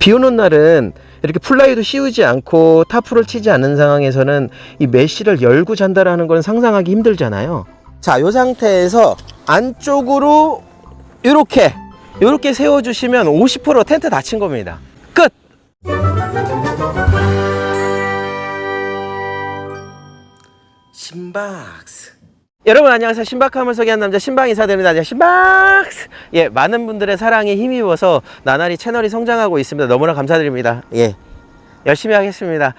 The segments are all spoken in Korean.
비 오는 날은 이렇게 플라이도 씌우지 않고 타프를 치지 않는 상황에서는 이 메쉬를 열고 잔다라는 건 상상하기 힘들잖아요. 자, 이 상태에서 안쪽으로 이렇게 세워주시면 50% 텐트 닫힌 겁니다. 끝! 심박스. 여러분 안녕하세요. 신박함을 소개한 남자 신방이사됩니다. 안녕하세요. 신박스. 예, 많은 분들의 사랑에 힘입어서 나날이 채널이 성장하고 있습니다. 너무나 감사드립니다. 예, 열심히 하겠습니다.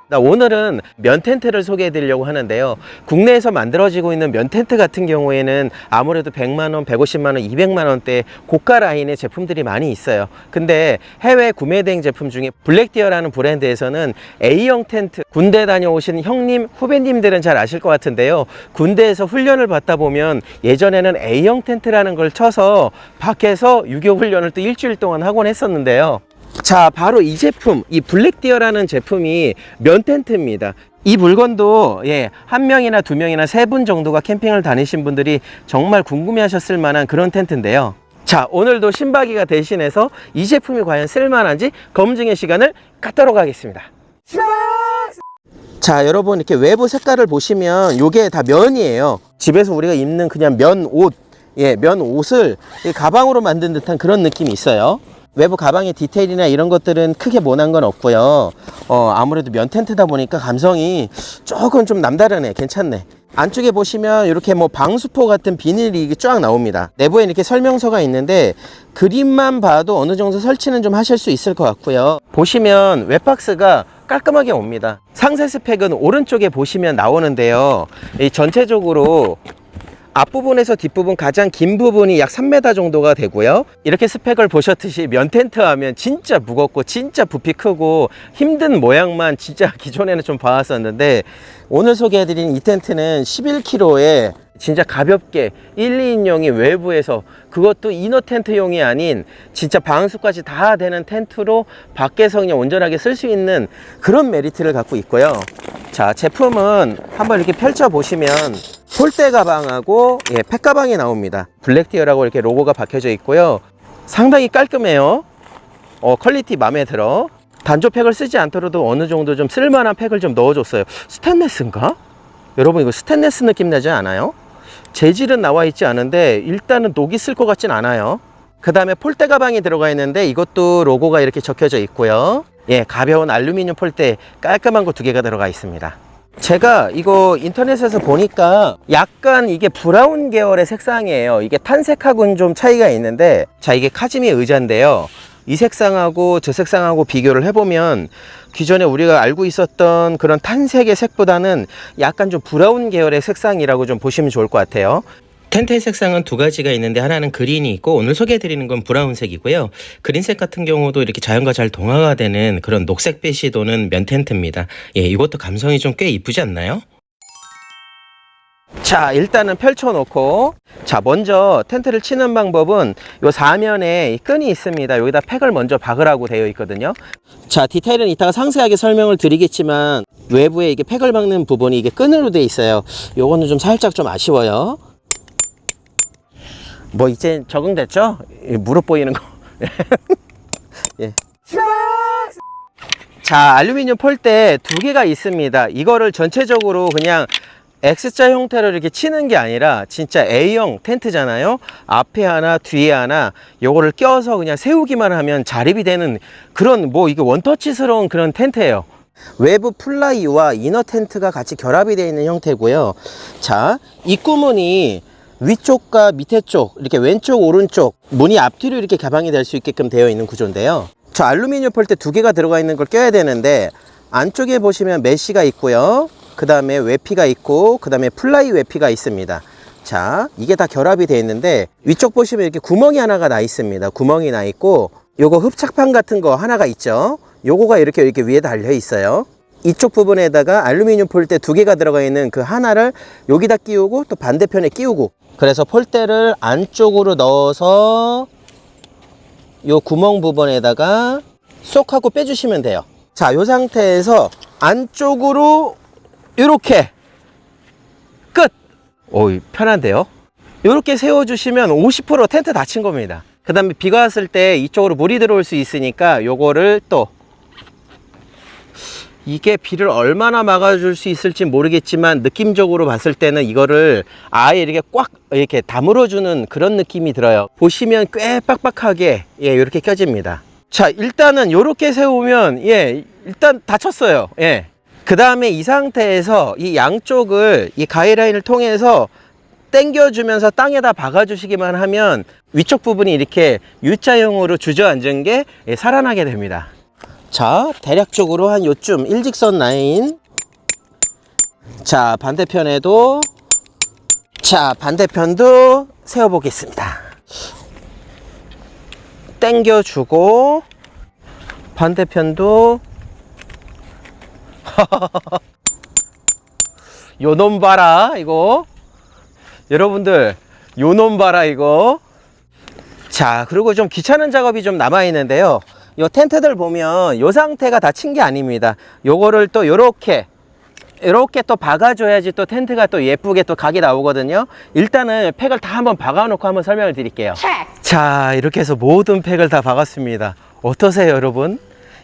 오늘은 면 텐트를 소개해 드리려고 하는데요. 국내에서 만들어지고 있는 면 텐트 같은 경우에는 아무래도 100만원, 150만원, 200만원대 고가 라인의 제품들이 많이 있어요. 근데 해외 구매된 제품 중에 블랙디어라는 브랜드에서는 A형 텐트, 군대 다녀오신 형님, 후배님들은 잘 아실 것 같은데요. 군대에서 훈련을 받다 보면 예전에는 A형 텐트라는 걸 쳐서 밖에서 유교 훈련을 또 일주일 동안 하곤 했었는데요. 자, 바로 이 제품, 이 블랙디어라는 제품이 면 텐트입니다. 이 물건도 한 명이나 두 명이나 세 분 정도가 캠핑을 다니신 분들이 정말 궁금해 하셨을 만한 그런 텐트인데요. 자, 오늘도 신박이가 대신해서 이 제품이 과연 쓸만한지 검증의 시간을 갖도록 하겠습니다. 자, 여러분 이렇게 외부 색깔을 보시면 이게 다 면이에요. 집에서 우리가 입는 그냥 면 옷, 면 옷을 가방으로 만든 듯한 그런 느낌이 있어요. 외부 가방의 디테일이나 이런 것들은 크게 모난 건 없고요. 아무래도 면 텐트다 보니까 감성이 조금 좀 남다르네. 괜찮네. 안쪽에 보시면 이렇게 뭐 방수포 같은 비닐이 쫙 나옵니다. 내부에 이렇게 설명서가 있는데 그림만 봐도 어느 정도 설치는 좀 하실 수 있을 것 같고요. 보시면 웹박스가 깔끔하게 옵니다. 상세 스펙은 오른쪽에 보시면 나오는데요. 이 전체적으로 앞부분에서 뒷부분 가장 긴 부분이 약 3m 정도가 되고요. 이렇게 스펙을 보셨듯이 면 텐트 하면 진짜 무겁고 진짜 부피 크고 힘든 모양만 진짜 기존에는 좀 봐왔었는데 오늘 소개해드린 이 텐트는 11kg에 진짜 가볍게 1, 2인용이 외부에서 그것도 이너 텐트용이 아닌 진짜 방수까지 다 되는 텐트로 밖에서 그냥 온전하게 쓸 수 있는 그런 메리트를 갖고 있고요. 자, 제품은 한번 이렇게 펼쳐 보시면 폴대 가방하고 팩 가방이 나옵니다. 블랙디어라고 이렇게 로고가 박혀져 있고요. 상당히 깔끔해요. 퀄리티 마음에 들어. 단조팩을 쓰지 않더라도 어느 정도 좀 쓸만한 팩을 좀 넣어줬어요. 스테인레스인가? 여러분 이거 스테인레스 느낌 나지 않아요? 재질은 나와 있지 않은데 일단은 녹이 쓸 것 같진 않아요. 그 다음에 폴대 가방이 들어가 있는데 이것도 로고가 이렇게 적혀져 있고요. 가벼운 알루미늄 폴대 깔끔한 거 2개가 들어가 있습니다. 제가 이거 인터넷에서 보니까 약간 이게 브라운 계열의 색상이에요. 이게 탄색하고는 좀 차이가 있는데, 자, 이게 카즈미 의자인데요. 이 색상하고 저 색상하고 비교를 해보면 기존에 우리가 알고 있었던 그런 탄색의 색보다는 약간 좀 브라운 계열의 색상이라고 좀 보시면 좋을 것 같아요. 텐트의 색상은 2가지가 있는데 하나는 그린이 있고 오늘 소개해드리는 건 브라운색이고요. 그린색 같은 경우도 이렇게 자연과 잘 동화가 되는 그런 녹색빛이 도는 면 텐트입니다. 이것도 감성이 좀 꽤 이쁘지 않나요? 자, 일단은 펼쳐놓고, 자, 먼저 텐트를 치는 방법은 요 사면에 끈이 있습니다. 여기다 팩을 먼저 박으라고 되어 있거든요. 자, 디테일은 이따가 상세하게 설명을 드리겠지만 외부에 이게 팩을 박는 부분이 이게 끈으로 되어 있어요. 요거는 좀 살짝 좀 아쉬워요. 뭐 이제 적응됐죠? 무릎 보이는 거. 자, 알루미늄 폴대 2개가 있습니다. 이거를 전체적으로 그냥 X자 형태로 이렇게 치는 게 아니라 진짜 A형 텐트잖아요. 앞에 하나 뒤에 하나 요거를 껴서 그냥 세우기만 하면 자립이 되는 그런 뭐 이게 원터치스러운 그런 텐트예요. 외부 플라이와 이너 텐트가 같이 결합이 되어 있는 형태고요. 자, 입구문이 위쪽과 밑에 쪽 이렇게 왼쪽 오른쪽 문이 앞뒤로 이렇게 개방이 될 수 있게끔 되어 있는 구조인데요. 저 알루미늄 폴대 2개가 들어가 있는 걸 껴야 되는데 안쪽에 보시면 메쉬가 있고요. 그 다음에 외피가 있고 그 다음에 플라이 외피가 있습니다. 자, 이게 다 결합이 되어 있는데 위쪽 보시면 이렇게 구멍이 하나가 나 있습니다. 구멍이 나 있고 요거 흡착판 같은 거 하나가 있죠. 요거가 이렇게 위에 달려 있어요. 이쪽 부분에다가 알루미늄 폴대 2개가 들어가 있는 그 하나를 여기다 끼우고 또 반대편에 끼우고, 그래서 폴대를 안쪽으로 넣어서 요 구멍 부분에다가 쏙 하고 빼주시면 돼요. 자, 요 상태에서 안쪽으로 이렇게 끝! 편한데요? 이렇게 세워주시면 50% 텐트 닫힌 겁니다. 그 다음에 비가 왔을 때 이쪽으로 물이 들어올 수 있으니까 요거를 또 이게 비를 얼마나 막아줄 수 있을지 모르겠지만 느낌적으로 봤을 때는 이거를 아예 이렇게 꽉 이렇게 다물어주는 그런 느낌이 들어요. 보시면 꽤 빡빡하게 예 이렇게 껴집니다. 자, 일단은 요렇게 세우면 예 일단 닫혔어요. 예. 그 다음에 이 상태에서 이 양쪽을 이 가이드라인을 통해서 당겨주면서 땅에다 박아주시기만 하면 위쪽 부분이 이렇게 U자형으로 주저앉은 게 예, 살아나게 됩니다. 자, 대략적으로 한 요쯤 일직선 라인. 자, 반대편에도 자, 반대편도 세워 보겠습니다. 당겨주고 반대편도 요놈 봐라 이거 여러분들, 요놈 봐라 이거. 자, 그리고 좀 귀찮은 작업이 좀 남아 있는데요, 요 텐트들 보면 요 상태가 다 친 게 아닙니다. 요거를 또 요렇게 또 박아줘야지 또 텐트가 또 예쁘게 또 각이 나오거든요. 일단은 팩을 다 한번 박아 놓고 한번 설명을 드릴게요. 자, 이렇게 해서 모든 팩을 다 박았습니다. 어떠세요 여러분?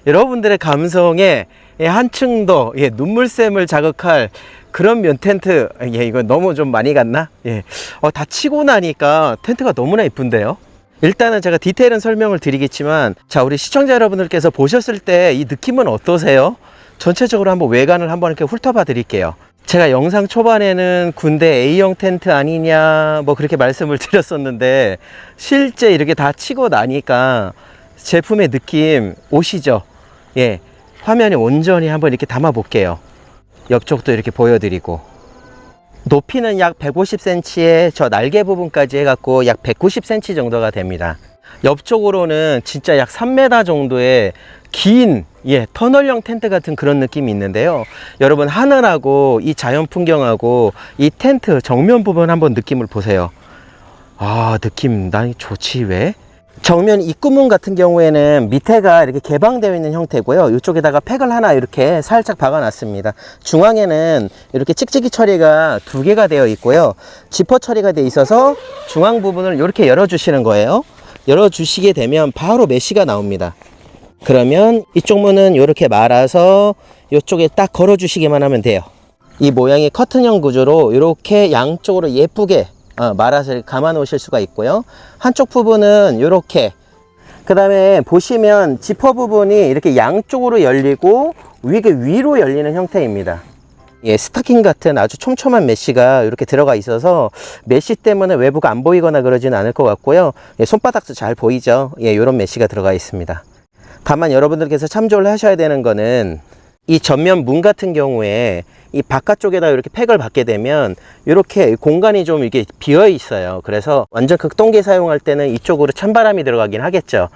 여러분들의 감성에 한층 더 눈물샘을 자극할 그런 면 텐트. 예, 이거 너무 좀 많이 갔나? 예. 다 치고 나니까 텐트가 너무나 예쁜데요. 일단은 제가 디테일은 설명을 드리겠지만, 자, 우리 시청자 여러분들께서 보셨을 때 이 느낌은 어떠세요? 전체적으로 한번 외관을 한번 이렇게 훑어봐 드릴게요. 제가 영상 초반에는 군대 A형 텐트 아니냐 뭐 그렇게 말씀을 드렸었는데, 실제 이렇게 다 치고 나니까 제품의 느낌 오시죠? 예, 화면에 온전히 한번 이렇게 담아 볼게요. 옆쪽도 이렇게 보여드리고, 높이는 약 150cm에 저 날개 부분까지 해갖고 약 190cm 정도가 됩니다. 옆쪽으로는 진짜 약 3m 정도의 긴 터널형 텐트 같은 그런 느낌이 있는데요, 여러분 하늘하고 이 자연 풍경하고 이 텐트 정면 부분 한번 느낌을 보세요. 아, 느낌 난 좋지. 왜? 정면 입구문 같은 경우에는 밑에가 이렇게 개방되어 있는 형태고요, 이쪽에다가 팩을 하나 이렇게 살짝 박아 놨습니다. 중앙에는 이렇게 찍찍이 처리가 2개가 되어 있고요, 지퍼 처리가 되어 있어서 중앙 부분을 이렇게 열어 주시는 거예요. 열어 주시게 되면 바로 메쉬가 나옵니다. 그러면 이쪽 문은 이렇게 말아서 이쪽에 딱 걸어 주시기만 하면 돼요. 이 모양이 커튼형 구조로 이렇게 양쪽으로 예쁘게 말아서 감아 놓으실 수가 있고요, 한쪽 부분은 이렇게, 그 다음에 보시면 지퍼 부분이 이렇게 양쪽으로 열리고 위로 열리는 형태입니다. 예, 스타킹 같은 아주 촘촘한 메쉬가 이렇게 들어가 있어서 메쉬 때문에 외부가 안 보이거나 그러지는 않을 것 같고요. 예, 손바닥도 잘 보이죠? 예, 이런 메쉬가 들어가 있습니다. 다만 여러분들께서 참조를 하셔야 되는 거는, 이 전면 문 같은 경우에 이 바깥쪽에다 이렇게 팩을 받게 되면 이렇게 공간이 좀 이렇게 비어 있어요. 그래서 완전 극동계 사용할 때는 이쪽으로 찬바람이 들어가긴 하겠죠.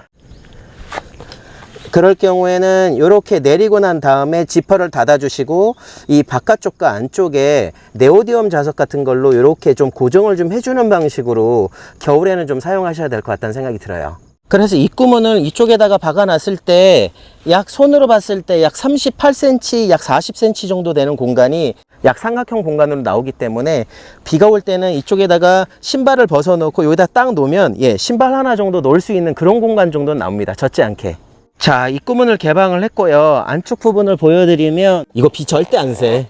그럴 경우에는 이렇게 내리고 난 다음에 지퍼를 닫아 주시고, 이 바깥쪽과 안쪽에 네오디움 자석 같은 걸로 이렇게 좀 고정을 좀 해주는 방식으로 겨울에는 좀 사용하셔야 될 것 같다는 생각이 들어요. 그래서 입구문을 이쪽에다가 박아 놨을 때 약 손으로 봤을 때 약 38cm, 약 40cm 정도 되는 공간이 약 삼각형 공간으로 나오기 때문에 비가 올 때는 이쪽에다가 신발을 벗어 놓고 여기다 딱 놓으면 신발 하나 정도 놓을 수 있는 그런 공간 정도는 나옵니다, 젖지 않게. 자, 입구문을 개방을 했고요, 안쪽 부분을 보여드리면 이거 비 절대 안 새.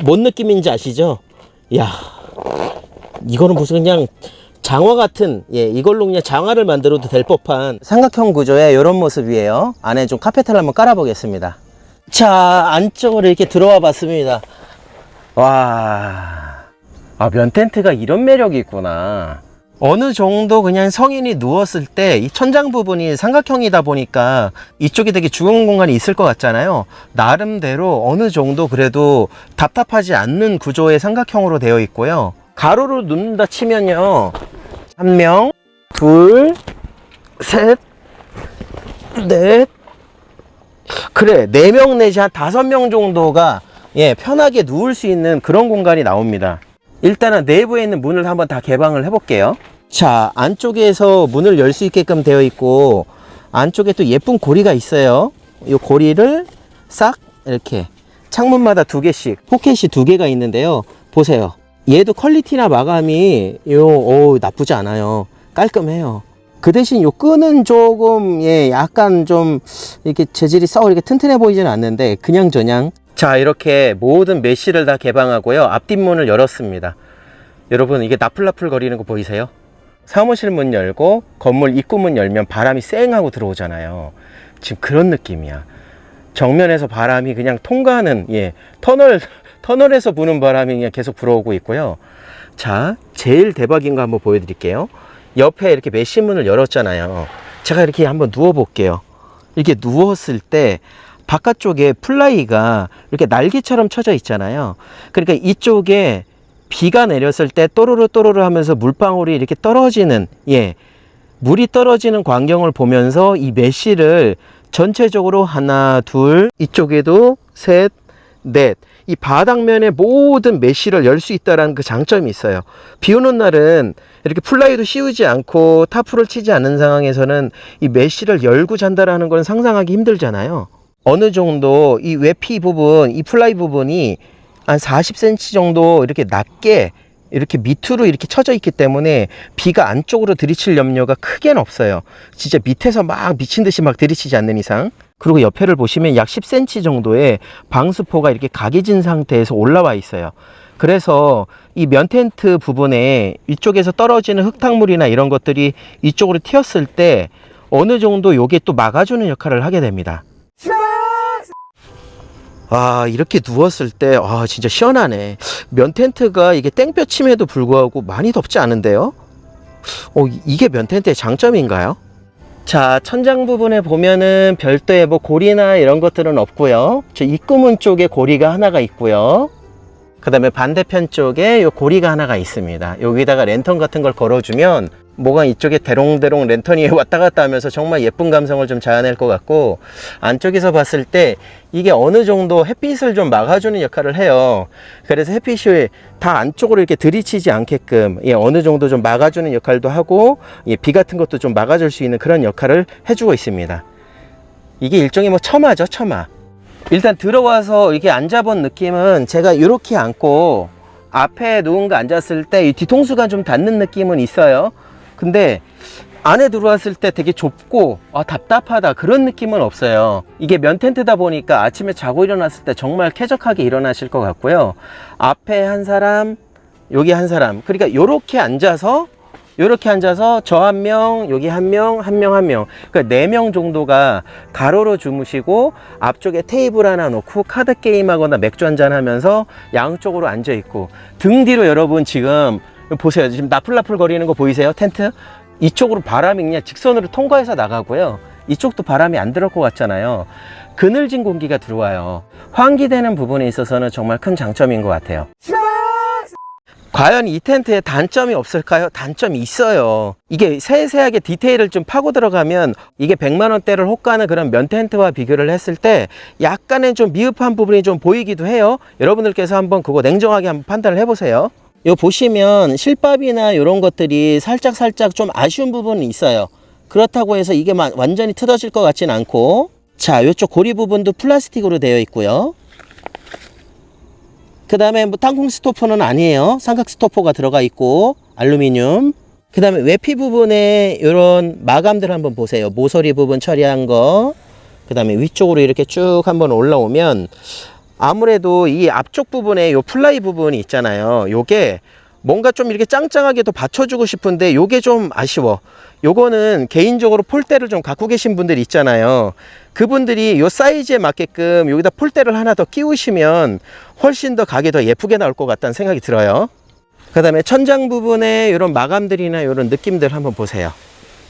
뭔 느낌인지 아시죠? 이야, 이거는 무슨 그냥 장화 같은, 이걸로 그냥 장화를 만들어도 될 법한 삼각형 구조의 이런 모습이에요. 안에 좀 카페트를 한번 깔아 보겠습니다. 자, 안쪽으로 이렇게 들어와 봤습니다. 와, 면 텐트가 이런 매력이 있구나. 어느 정도 그냥 성인이 누웠을 때 이 천장 부분이 삼각형이다 보니까 이쪽에 되게 주거 공간이 있을 것 같잖아요. 나름대로 어느 정도 그래도 답답하지 않는 구조의 삼각형으로 되어 있고요, 가로로 눕는다 치면요, 1명, 2, 3, 4, 그래 4명 내지 한 5명 정도가 편하게 누울 수 있는 그런 공간이 나옵니다. 일단은 내부에 있는 문을 한번 다 개방을 해 볼게요. 자, 안쪽에서 문을 열 수 있게끔 되어 있고, 안쪽에 또 예쁜 고리가 있어요. 이 고리를 싹 이렇게 창문마다 2개씩 포켓이 2개가 있는데요, 보세요. 얘도 퀄리티나 마감이 나쁘지 않아요. 깔끔해요. 그 대신 요 끈은 조금 예 약간 좀 이렇게 재질이 썩 이렇게 튼튼해 보이지는 않는데 그냥 저냥. 자, 이렇게 모든 메쉬를 다 개방하고요, 앞뒷문을 열었습니다. 여러분, 이게 나풀나풀 거리는 거 보이세요? 사무실 문 열고 건물 입구문 열면 바람이 쌩 하고 들어오잖아요. 지금 그런 느낌이야. 정면에서 바람이 그냥 통과하는, 예, 터널에서 부는 바람이 그냥 계속 불어오고 있고요. 자, 제일 대박인 거 한번 보여드릴게요. 옆에 이렇게 메쉬문을 열었잖아요. 제가 이렇게 한번 누워 볼게요. 이렇게 누웠을 때 바깥쪽에 플라이가 이렇게 날개처럼 쳐져 있잖아요. 그러니까 이쪽에 비가 내렸을 때 또르르 또르르 하면서 물방울이 이렇게 떨어지는, 예, 물이 떨어지는 광경을 보면서 이 메쉬를 전체적으로 하나, 둘, 이쪽에도 셋, 넷, 이 바닥면의 모든 메쉬를 열 수 있다는 그 장점이 있어요. 비 오는 날은 이렇게 플라이도 씌우지 않고 타프를 치지 않는 상황에서는 이 메쉬를 열고 잔다라는 건 상상하기 힘들잖아요. 어느 정도 이 외피 부분, 이 플라이 부분이 한 40cm 정도 이렇게 낮게 이렇게 밑으로 이렇게 쳐져 있기 때문에 비가 안쪽으로 들이칠 염려가 크게는 없어요. 진짜 밑에서 막 미친 듯이 막 들이치지 않는 이상. 그리고 옆에를 보시면 약 10cm 정도의 방수포가 이렇게 각이진 상태에서 올라와 있어요. 그래서 이 면 텐트 부분에 이쪽에서 떨어지는 흙탕물이나 이런 것들이 이쪽으로 튀었을 때 어느 정도 요게 또 막아주는 역할을 하게 됩니다. 아, 이렇게 누웠을 때, 아, 진짜 시원하네. 면 텐트가 이게 땡볕임에도 불구하고 많이 덥지 않은데요? 이게 면 텐트의 장점인가요? 자, 천장 부분에 보면은 별도의 뭐 고리나 이런 것들은 없고요. 저 입구문 쪽에 고리가 하나가 있고요. 그 다음에 반대편 쪽에 요 고리가 하나가 있습니다. 여기다가 랜턴 같은 걸 걸어주면 뭐가 이쪽에 대롱대롱 랜턴이 왔다 갔다 하면서 정말 예쁜 감성을 좀 자아낼 것 같고, 안쪽에서 봤을 때 이게 어느 정도 햇빛을 좀 막아주는 역할을 해요. 그래서 햇빛이 다 안쪽으로 이렇게 들이치지 않게끔, 예, 어느 정도 좀 막아주는 역할도 하고, 예, 비 같은 것도 좀 막아줄 수 있는 그런 역할을 해주고 있습니다. 이게 일종의 뭐 처마죠, 처마. 일단 들어와서 이렇게 앉아본 느낌은 제가 이렇게 앉고 앞에 누군가 앉았을 때 이 뒤통수가 좀 닿는 느낌은 있어요. 근데 안에 들어왔을 때 되게 좁고 답답하다 그런 느낌은 없어요. 이게 면 텐트다 보니까 아침에 자고 일어났을 때 정말 쾌적하게 일어나실 것 같고요. 앞에 한 사람, 여기 한 사람, 그러니까 요렇게 앉아서 저 한 명, 여기 한 명, 한 명, 한 명, 그러니까 4명 정도가 가로로 주무시고 앞쪽에 테이블 하나 놓고 카드 게임 하거나 맥주 한잔 하면서 양쪽으로 앉아 있고, 등 뒤로 여러분 지금 보세요. 지금 나풀나풀 거리는 거 보이세요? 텐트? 이쪽으로 바람이 그냥 직선으로 통과해서 나가고요. 이쪽도 바람이 안 들어올 것 같잖아요. 그늘진 공기가 들어와요. 환기되는 부분에 있어서는 정말 큰 장점인 것 같아요. 과연 이 텐트에 단점이 없을까요? 단점이 있어요. 이게 세세하게 디테일을 좀 파고 들어가면 이게 100만원대를 혹가는 그런 면 텐트와 비교를 했을 때 약간의 좀 미흡한 부분이 좀 보이기도 해요. 여러분들께서 한번 그거 냉정하게 한번 판단을 해보세요. 요 보시면 실밥이나 이런 것들이 살짝 좀 아쉬운 부분은 있어요. 그렇다고 해서 이게 완전히 뜯어질 것 같진 않고, 자, 이쪽 고리 부분도 플라스틱으로 되어 있고요. 그 다음에 뭐 땅콩 스토퍼는 아니에요. 삼각 스토퍼가 들어가 있고 알루미늄. 그 다음에 외피 부분에 이런 마감들 한번 보세요. 모서리 부분 처리한 거. 그 다음에 위쪽으로 이렇게 쭉 한번 올라오면 아무래도 이 앞쪽 부분에 요 플라이 부분이 있잖아요. 요게 뭔가 좀 이렇게 짱짱하게 더 받쳐주고 싶은데 요게 좀 아쉬워. 요거는 개인적으로 폴대를 좀 갖고 계신 분들이 있잖아요. 그분들이 요 사이즈에 맞게끔 여기다 폴대를 하나 더 끼우시면 훨씬 더 각이 더 예쁘게 나올 것 같다는 생각이 들어요. 그 다음에 천장 부분에 이런 마감들이나 이런 느낌들 한번 보세요.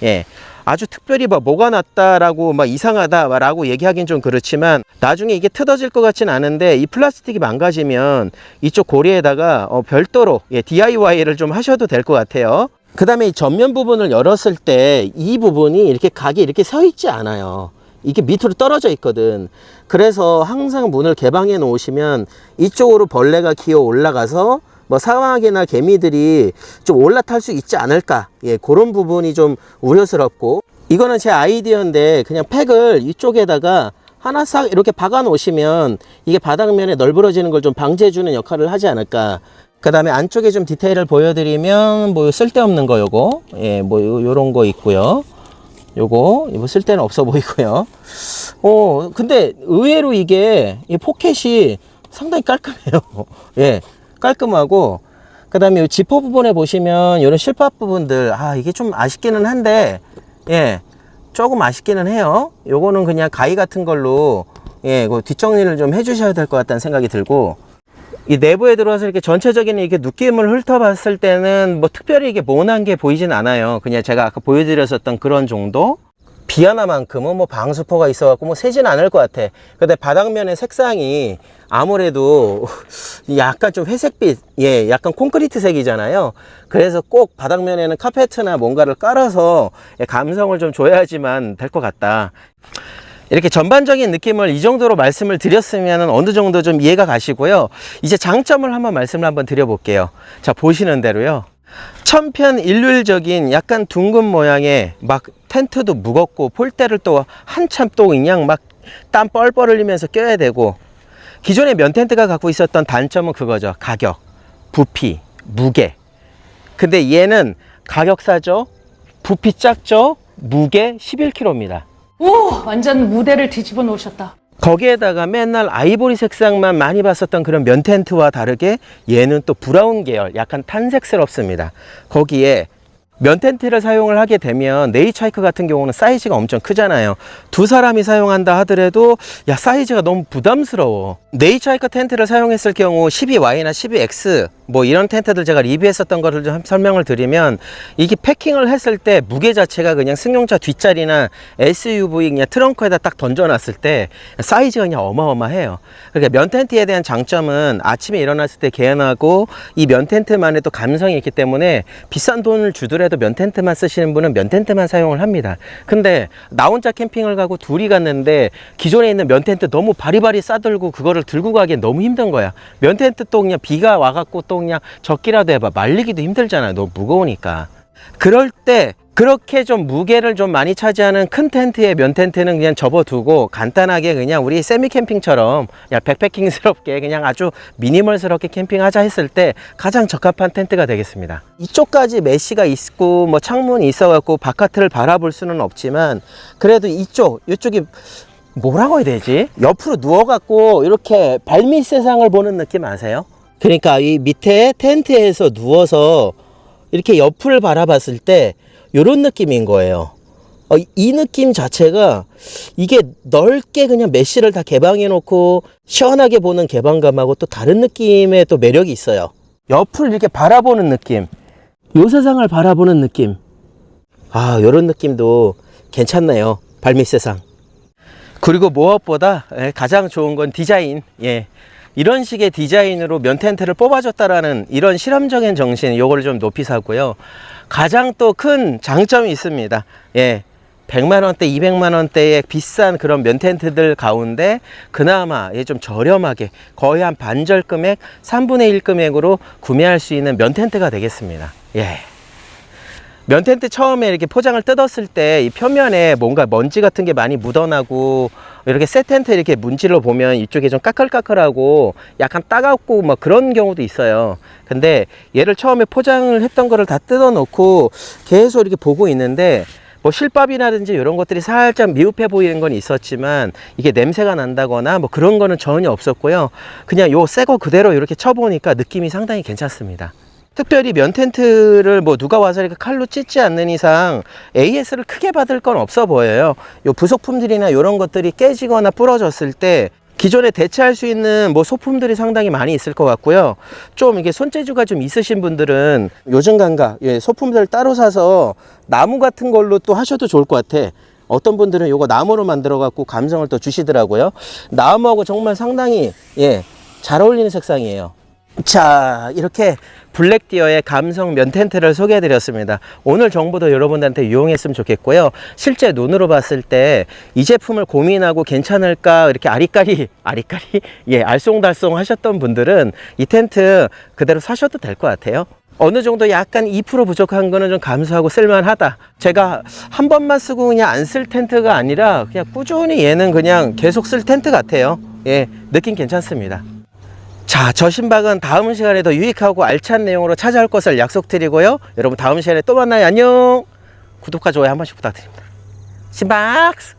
예. 아주 특별히 뭐가 났다라고 막 이상하다라고 얘기하긴 좀 그렇지만 나중에 이게 뜯어질 것 같진 않은데 이 플라스틱이 망가지면 이쪽 고리에다가 별도로 DIY를 좀 하셔도 될 것 같아요. 그 다음에 이 전면 부분을 열었을 때 이 부분이 이렇게 각이 이렇게 서 있지 않아요. 이게 밑으로 떨어져 있거든. 그래서 항상 문을 개방해 놓으시면 이쪽으로 벌레가 기어 올라가서 뭐 사막이나 개미들이 좀 올라탈 수 있지 않을까, 예, 그런 부분이 좀 우려스럽고, 이거는 제 아이디어인데 그냥 팩을 이쪽에다가 하나 싹 이렇게 박아 놓으시면 이게 바닥면에 널브러지는 걸 좀 방지해 주는 역할을 하지 않을까. 그 다음에 안쪽에 좀 디테일을 보여드리면 뭐 쓸데없는 거 요거 예, 뭐 요런 거 있고요. 요거 뭐 쓸데는 없어 보이고요. 근데 의외로 이게 이 포켓이 상당히 깔끔해요. 예, 깔끔하고 그 다음에 이 지퍼 부분에 보시면 이런 실밥 부분들 이게 좀 아쉽기는 한데 예, 조금 아쉽기는 해요. 요거는 그냥 가위 같은 걸로 예, 그 뒷정리를 좀 해주셔야 될 것 같다는 생각이 들고, 이 내부에 들어와서 이렇게 전체적인 이렇게 느낌을 훑어봤을 때는 뭐 특별히 이게 모난 게 보이진 않아요. 그냥 제가 아까 보여드렸었던 그런 정도. 비 하나만큼은 뭐 방수포가 있어갖고 뭐 새진 않을 것 같아. 근데 바닥면의 색상이 아무래도 약간 좀 회색빛, 예, 약간 콘크리트 색이잖아요. 그래서 꼭 바닥면에는 카페트나 뭔가를 깔아서 감성을 좀 줘야지만 될 것 같다. 이렇게 전반적인 느낌을 이 정도로 말씀을 드렸으면 어느 정도 좀 이해가 가시고요. 이제 장점을 한번 드려볼게요. 자, 보시는 대로요. 천편일률적인 약간 둥근 모양의 막 텐트도 무겁고 폴대를 또 한참 또 그냥 막 땀 뻘뻘 흘리면서 껴야 되고, 기존의 면 텐트가 갖고 있었던 단점은 그거죠. 가격, 부피, 무게. 근데 얘는 가격 싸죠, 부피 작죠, 무게 11kg입니다. 오, 완전 무대를 뒤집어 놓으셨다. 거기에다가 맨날 아이보리 색상만 많이 봤었던 그런 면 텐트와 다르게 얘는 또 브라운 계열, 약간 탄색스럽습니다. 거기에 면 텐트를 사용을 하게 되면 네이처하이크 같은 경우는 사이즈가 엄청 크잖아요. 두 사람이 사용한다 하더라도 야, 사이즈가 너무 부담스러워. 네이처하이크 텐트를 사용했을 경우 12Y나 12X 뭐 이런 텐트들 제가 리뷰했었던 거를 좀 설명을 드리면, 이게 패킹을 했을 때 무게 자체가 그냥 승용차 뒷자리나 SUV 그냥 트렁크에다 딱 던져놨을 때 사이즈가 그냥 어마어마해요. 그러니까 면 텐트에 대한 장점은 아침에 일어났을 때 개운하고, 이 면 텐트만의 또 감성이 있기 때문에 비싼 돈을 주더라도 면 텐트만 쓰시는 분은 면 텐트만 사용을 합니다. 근데 나 혼자 캠핑을 가고 둘이 갔는데 기존에 있는 면 텐트 너무 바리바리 싸들고 그거를 들고 가기엔 너무 힘든 거야. 면 텐트 또 그냥 비가 와갖고 또 그냥 적기라도 해봐, 말리기도 힘들잖아요. 너무 무거우니까. 그럴 때 그렇게 좀 무게를 좀 많이 차지하는 큰 텐트에 면 텐트는 그냥 접어두고 간단하게 그냥 우리 세미 캠핑처럼 그냥 백패킹스럽게 그냥 아주 미니멀스럽게 캠핑하자 했을 때 가장 적합한 텐트가 되겠습니다. 이쪽까지 메쉬가 있고 뭐 창문이 있어갖고 바깥을 바라볼 수는 없지만, 그래도 이쪽이 뭐라고 해야 되지? 옆으로 누워갖고 이렇게 발밑 세상을 보는 느낌 아세요? 그러니까 이 밑에 텐트에서 누워서 이렇게 옆을 바라봤을 때 이런 느낌인 거예요. 이 느낌 자체가 이게 넓게 그냥 메쉬를 다 개방해 놓고 시원하게 보는 개방감하고 또 다른 느낌의 또 매력이 있어요. 옆을 이렇게 바라보는 느낌, 요 세상을 바라보는 느낌, 요런 느낌도 괜찮네요. 발밑 세상. 그리고 무엇보다 가장 좋은 건 디자인. 예, 이런 식의 디자인으로 면 텐트를 뽑아줬다라는 이런 실험적인 정신, 요거를 좀 높이 사고요. 가장 또 큰 장점이 있습니다. 예, 100만원대, 200만원대의 비싼 그런 면 텐트들 가운데 그나마 좀 저렴하게 거의 한 반절 금액, 3분의 1 금액으로 구매할 수 있는 면 텐트가 되겠습니다. 예. 면 텐트 처음에 이렇게 포장을 뜯었을 때 이 표면에 뭔가 먼지 같은 게 많이 묻어나고, 이렇게 새 텐트 이렇게 문질러 보면 이쪽에 좀 까끌까끌하고 약간 따갑고 막 그런 경우도 있어요. 근데 얘를 처음에 포장을 했던 거를 다 뜯어 놓고 계속 이렇게 보고 있는데, 뭐 실밥이라든지 이런 것들이 살짝 미흡해 보이는 건 있었지만 이게 냄새가 난다거나 뭐 그런 거는 전혀 없었고요. 그냥 요 새 거 그대로 이렇게 쳐보니까 느낌이 상당히 괜찮습니다. 특별히 면 텐트를 뭐 누가 와서 이렇게 칼로 찢지 않는 이상 AS를 크게 받을 건 없어 보여요. 요 부속품들이나 이런 것들이 깨지거나 부러졌을 때 기존에 대체할 수 있는 뭐 소품들이 상당히 많이 있을 것 같고요. 좀 이게 손재주가 좀 있으신 분들은 요즘 감각, 소품들 따로 사서 나무 같은 걸로 또 하셔도 좋을 것 같아. 어떤 분들은 요거 나무로 만들어 갖고 감성을 또 주시더라고요. 나무하고 정말 상당히 잘 어울리는 색상이에요. 자, 이렇게 블랙디어의 감성 면 텐트를 소개해 드렸습니다. 오늘 정보도 여러분들한테 유용했으면 좋겠고요. 실제 눈으로 봤을 때 이 제품을 고민하고 괜찮을까 이렇게 아리까리 알쏭달쏭 하셨던 분들은 이 텐트 그대로 사셔도 될 것 같아요. 어느 정도 약간 2% 부족한 거는 좀 감수하고 쓸만하다. 제가 한 번만 쓰고 그냥 안 쓸 텐트가 아니라 그냥 꾸준히 얘는 그냥 계속 쓸 텐트 같아요. 예, 느낌 괜찮습니다. 자, 저 신박은 다음 시간에 더 유익하고 알찬 내용으로 찾아올 것을 약속드리고요. 여러분 다음 시간에 또 만나요. 안녕. 구독과 좋아요 한 번씩 부탁드립니다. 신박스.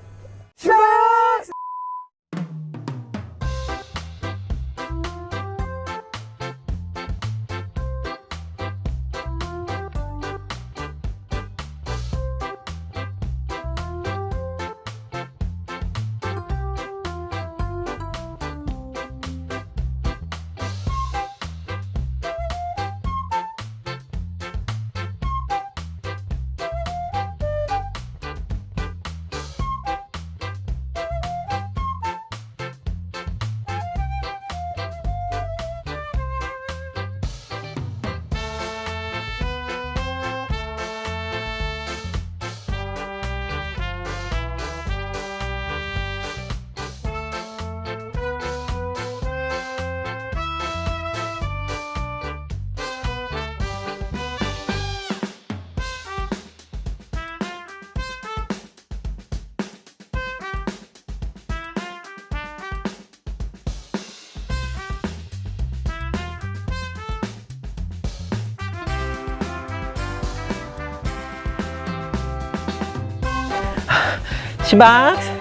신박스.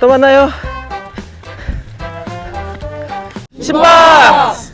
또 만나요. 신박스.